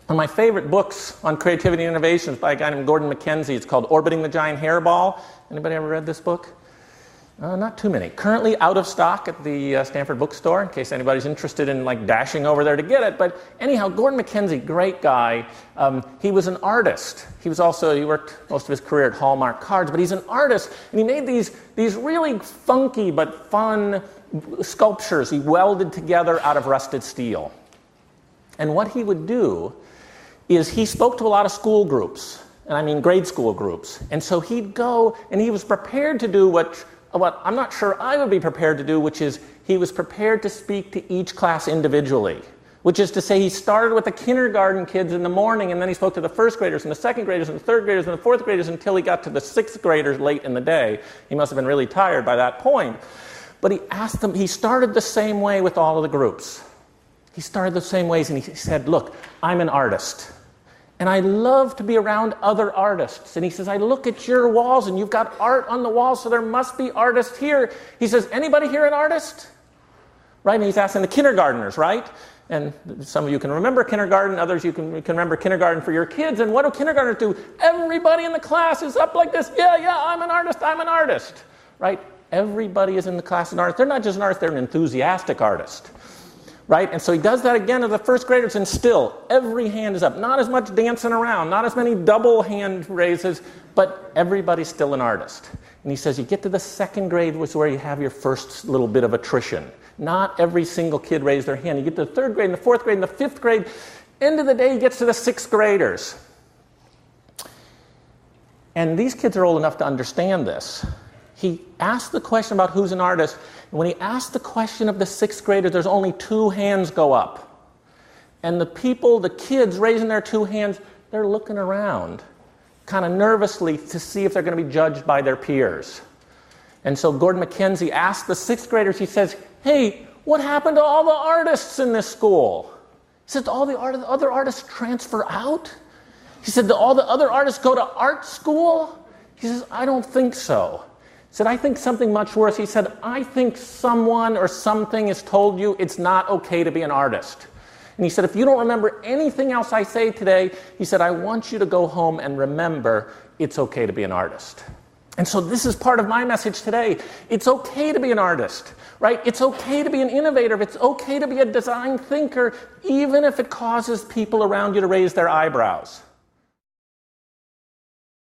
One of my favorite books on creativity and innovation is by a guy named Gordon MacKenzie. It's called Orbiting the Giant Hairball. Anybody ever read this book? Not too many. Currently out of stock at the Stanford bookstore, in case anybody's interested in like dashing over there to get it. But anyhow, Gordon MacKenzie, great guy. He was an artist. He worked most of his career at Hallmark Cards, but he's an artist, and he made these really funky but fun sculptures he welded together out of rusted steel. And what he would do is he spoke to a lot of school groups, and I mean grade school groups. And so he'd go, and he was prepared to do what I'm not sure I would be prepared to do, which is he was prepared to speak to each class individually. Which is to say, he started with the kindergarten kids in the morning, and then he spoke to the first graders and the second graders and the third graders and the fourth graders until he got to the sixth graders late in the day. He must have been really tired by that point. But he asked them, he started the same way with all of the groups. He started the same ways, and he said, look, I'm an artist. And I love to be around other artists. And he says, I look at your walls, and you've got art on the walls, so there must be artists here. He says, anybody here an artist? Right? And he's asking the kindergartners, right? And some of you can remember kindergarten, others you can remember kindergarten for your kids. And what do kindergartners do? Everybody in the class is up like this. Yeah, I'm an artist. Right? Everybody is in the class an artist. They're not just an artist, they're an enthusiastic artist. Right? And so he does that again to the first graders, and still, every hand is up. Not as much dancing around, not as many double hand raises, but everybody's still an artist. And he says you get to the second grade, which is where you have your first little bit of attrition. Not every single kid raised their hand. You get to the third grade, and the fourth grade, and the fifth grade. End of the day, he gets to the sixth graders. And these kids are old enough to understand this. He asked the question about who's an artist, and when he asked the question of the sixth graders, there's only two hands go up. And the kids raising their two hands, they're looking around, kind of nervously to see if they're going to be judged by their peers. And so Gordon MacKenzie asked the sixth graders, he says, hey, what happened to all the artists in this school? He said, all the other artists transfer out? He said, do all the other artists go to art school? He says, I don't think so. He said, I think something much worse. He said, I think someone or something has told you it's not okay to be an artist. And he said, if you don't remember anything else I say today, he said, I want you to go home and remember it's okay to be an artist. And so this is part of my message today. It's okay to be an artist, right? It's okay to be an innovator. It's okay to be a design thinker, even if it causes people around you to raise their eyebrows.